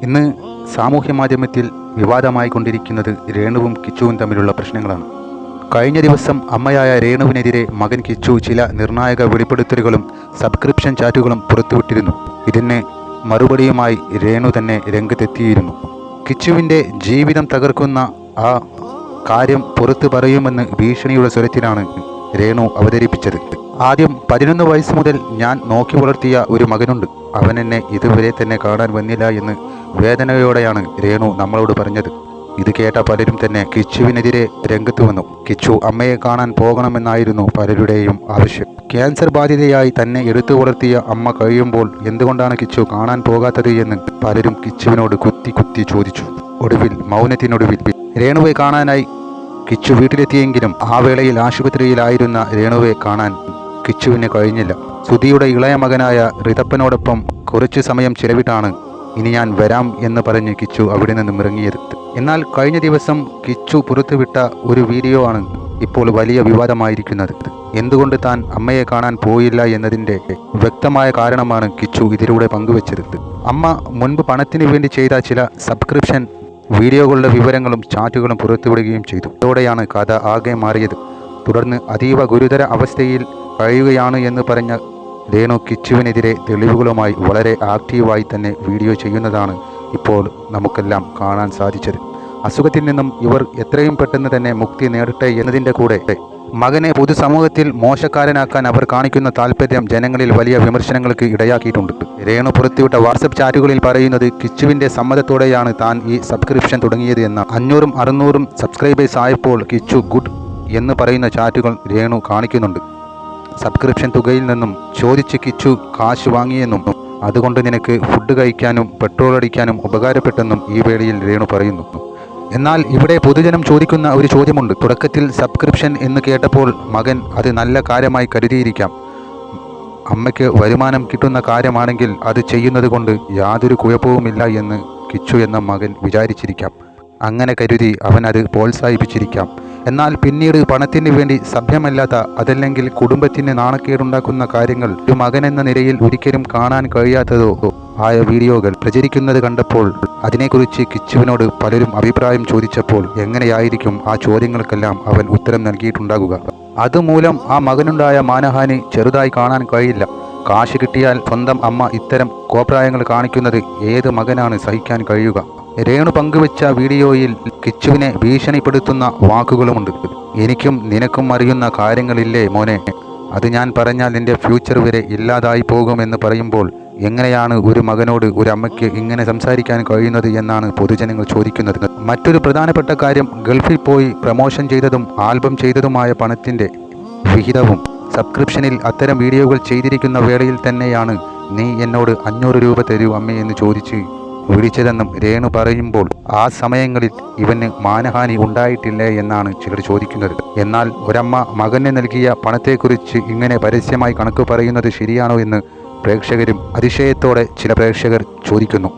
ഇന്ന് സാമൂഹ്യ മാധ്യമത്തിൽ വിവാദമായി കൊണ്ടിരിക്കുന്നത് രേണുവും കിച്ചുവും തമ്മിലുള്ള പ്രശ്നങ്ങളാണ്. കഴിഞ്ഞ ദിവസം അമ്മയായ രേണുവിനെതിരെ മകൻ കിച്ചു ചില നിർണായക വെളിപ്പെടുത്തലുകളും സബ്സ്ക്രിപ്ഷൻ ചാറ്റുകളും പുറത്തുവിട്ടിരുന്നു. ഇതിന് മറുപടിയുമായി രേണു തന്നെ രംഗത്തെത്തിയിരുന്നു. കിച്ചുവിൻ്റെ ജീവിതം തകർക്കുന്ന ആ കാര്യം പുറത്തു പറയുമെന്ന് ഭീഷണിയുടെ സ്വരത്തിലാണ് രേണു അവതരിപ്പിച്ചത്. ആദ്യം 11 വയസ്സ് മുതൽ ഞാൻ നോക്കി വളർത്തിയ ഒരു മകനുണ്ട്. അവൻ എന്നെ ഇതുവരെ തന്നെ കാണാൻ വന്നില്ല എന്ന് വേദനയോടെയാണ് രേണു നമ്മളോട് പറഞ്ഞത്. ഇത് കേട്ട പലരും തന്നെ കിച്ചുവിനെതിരെ രംഗത്ത് വന്നു. കിച്ചു അമ്മയെ കാണാൻ പോകണമെന്നായിരുന്നു പലരുടെയും ആവശ്യം. ക്യാൻസർ ബാധിതയായി തന്നെ എടുത്തു വളർത്തിയ അമ്മ കഴിയുമ്പോൾ എന്തുകൊണ്ടാണ് കിച്ചു കാണാൻ പോകാത്തത് എന്ന് പലരും കിച്ചുവിനോട് കുത്തി ചോദിച്ചു. ഒടുവിൽ മൗനത്തിനൊടുവിൽ രേണുവെ കാണാനായി കിച്ചു വീട്ടിലെത്തിയെങ്കിലും ആ വേളയിൽ ആശുപത്രിയിലായിരുന്ന രേണുവെ കാണാൻ കിച്ചുവിന് കഴിഞ്ഞില്ല. സുധിയുടെ ഇളയ മകനായ റിതപ്പനോടൊപ്പം കുറച്ചു സമയം ചിലവിട്ടാണ് ഇനി ഞാൻ വരാം എന്ന് പറഞ്ഞ് കിച്ചു അവിടെ നിന്നും ഇറങ്ങിയത്. എന്നാൽ കഴിഞ്ഞ ദിവസം കിച്ചു പുറത്തുവിട്ട ഒരു വീഡിയോ ആണ് ഇപ്പോൾ വലിയ വിവാദമായിരിക്കുന്നത്. എന്തുകൊണ്ട് താൻ അമ്മയെ കാണാൻ പോയില്ല എന്നതിൻ്റെ വ്യക്തമായ കാരണമാണ് കിച്ചു ഇതിലൂടെ പങ്കുവച്ചത്. അമ്മ മുൻപ് പണത്തിന് വേണ്ടി ചെയ്ത ചില സബ്സ്ക്രിപ്ഷൻ വീഡിയോകളുടെ വിവരങ്ങളും ചാറ്റുകളും പുറത്തുവിടുകയും ചെയ്തു. ഇതോടെയാണ് കഥ ആകെ മാറിയത്. തുടർന്ന് അതീവ ഗുരുതര അവസ്ഥയിൽ കഴിയുകയാണ് എന്ന് പറഞ്ഞ രേണു കിച്ചുവിനെതിരെ തെളിവുകളുമായി വളരെ ആക്റ്റീവായി തന്നെ വീഡിയോ ചെയ്യുന്നതാണ് ഇപ്പോൾ നമുക്കെല്ലാം കാണാൻ സാധിച്ചത്. അസുഖത്തിൽ നിന്നും ഇവർ എത്രയും പെട്ടെന്ന് തന്നെ മുക്തി നേടട്ടെ എന്നതിൻ്റെ കൂടെ മകനെ പൊതുസമൂഹത്തിൽ മോശക്കാരനാക്കാൻ അവർ കാണിക്കുന്ന താല്പര്യം ജനങ്ങളിൽ വലിയ വിമർശനങ്ങൾക്ക് ഇടയാക്കിയിട്ടുണ്ട്. രേണു പുറത്തുവിട്ട വാട്സപ്പ് ചാറ്റുകളിൽ പറയുന്നത് കിച്ചുവിൻ്റെ സമ്മതത്തോടെയാണ് താൻ ഈ സബ്സ്ക്രിപ്ഷൻ തുടങ്ങിയത് എന്ന 500ഉം 600ഉം സബ്സ്ക്രൈബേഴ്സ് ആയപ്പോൾ കിച്ചു ഗുഡ് എന്ന് പറയുന്ന ചാറ്റുകൾ രേണു കാണിക്കുന്നുണ്ട്. സബ്സ്ക്രിപ്ഷൻ തുകയിൽ നിന്നും ചോദിച്ച് കിച്ചു കാശ് വാങ്ങിയെന്നും അതുകൊണ്ട് നിനക്ക് ഫുഡ് കഴിക്കാനും പെട്രോൾ അടിക്കാനും ഉപകാരപ്പെട്ടെന്നും ഈ വേളയിൽ രേണു പറയുന്നു. എന്നാൽ ഇവിടെ പൊതുജനം ചോദിക്കുന്ന ഒരു ചോദ്യമുണ്ട്. തുടക്കത്തിൽ സബ്സ്ക്രിപ്ഷൻ എന്ന് കേട്ടപ്പോൾ മകൻ അത് നല്ല കാര്യമായി കരുതിയിരിക്കാം. അമ്മയ്ക്ക് വരുമാനം കിട്ടുന്ന കാര്യമാണെങ്കിൽ അത് ചെയ്യുന്നത് കൊണ്ട് യാതൊരു കുഴപ്പവുമില്ല എന്ന് കിച്ചു എന്ന മകൻ വിചാരിച്ചിരിക്കാം. അങ്ങനെ കരുതി അവൻ അത് പ്രോത്സാഹിപ്പിച്ചിരിക്കാം. എന്നാൽ പിന്നീട് പണത്തിന് വേണ്ടി സഭ്യമല്ലാത്ത അതല്ലെങ്കിൽ കുടുംബത്തിന് നാണക്കേടുണ്ടാക്കുന്ന കാര്യങ്ങൾ ഒരു മകൻ എന്ന നിലയിൽ ഒരിക്കലും കാണാൻ കഴിയാത്തതോ ആയ വീഡിയോകൾ പ്രചരിക്കുന്നത് കണ്ടപ്പോൾ അതിനെക്കുറിച്ച് കിച്ചുവിനോട് പലരും അഭിപ്രായം ചോദിച്ചപ്പോൾ എങ്ങനെയായിരിക്കും ആ ചോദ്യങ്ങൾക്കെല്ലാം അവൻ ഉത്തരം നൽകിയിട്ടുണ്ടാകുക. അതുമൂലം ആ മകനുണ്ടായ മാനഹാനി ചെറുതായി കാണാൻ കഴിയില്ല. കാശ് കിട്ടിയാൽ സ്വന്തം അമ്മ ഇത്തരം കോപ്രായങ്ങൾ കാണിക്കുന്നത് ഏത് മകനാണ് സഹിക്കാൻ കഴിയുക? രേണു പങ്കുവെച്ച വീഡിയോയിൽ കിച്ചുവിനെ ഭീഷണിപ്പെടുത്തുന്ന വാക്കുകളുമുണ്ട്. എനിക്കും നിനക്കും അറിയുന്ന കാര്യങ്ങളില്ലേ മോനെ, അത് ഞാൻ പറഞ്ഞാൽ നിന്റെ ഫ്യൂച്ചർ വരെ ഇല്ലാതായി പോകുമെന്ന് പറയുമ്പോൾ എങ്ങനെയാണ് ഒരു മകനോട് ഒരു അമ്മയ്ക്ക് ഇങ്ങനെ സംസാരിക്കാൻ കഴിയുന്നത് എന്നാണ് പൊതുജനങ്ങൾ ചോദിക്കുന്നത്. മറ്റൊരു പ്രധാനപ്പെട്ട കാര്യം, ഗൾഫിൽ പോയി പ്രമോഷൻ ചെയ്തതും ആൽബം ചെയ്തതുമായ പണത്തിൻ്റെ വിഹിതവും സബ്സ്ക്രിപ്ഷനിൽ അത്തരം വീഡിയോകൾ ചെയ്തിരിക്കുന്ന വേളയിൽ തന്നെയാണ് നീ എന്നോട് 500 രൂപ തരൂ അമ്മേ എന്ന് ചോദിച്ച് വിളിച്ചതെന്നും രേണു പറയുമ്പോൾ ആ സമയങ്ങളിൽ ഇവന് മാനഹാനി ഉണ്ടായിട്ടില്ലേ എന്നാണ് ചിലർ ചോദിക്കുന്നത്. എന്നാൽ ഒരമ്മ മകന് നൽകിയ പണത്തെക്കുറിച്ച് ഇങ്ങനെ പരസ്യമായി കണക്ക് പറയുന്നത് ശരിയാണോ എന്ന് പ്രേക്ഷകരും അതിശയത്തോടെ ചില പ്രേക്ഷകർ ചോദിക്കുന്നു.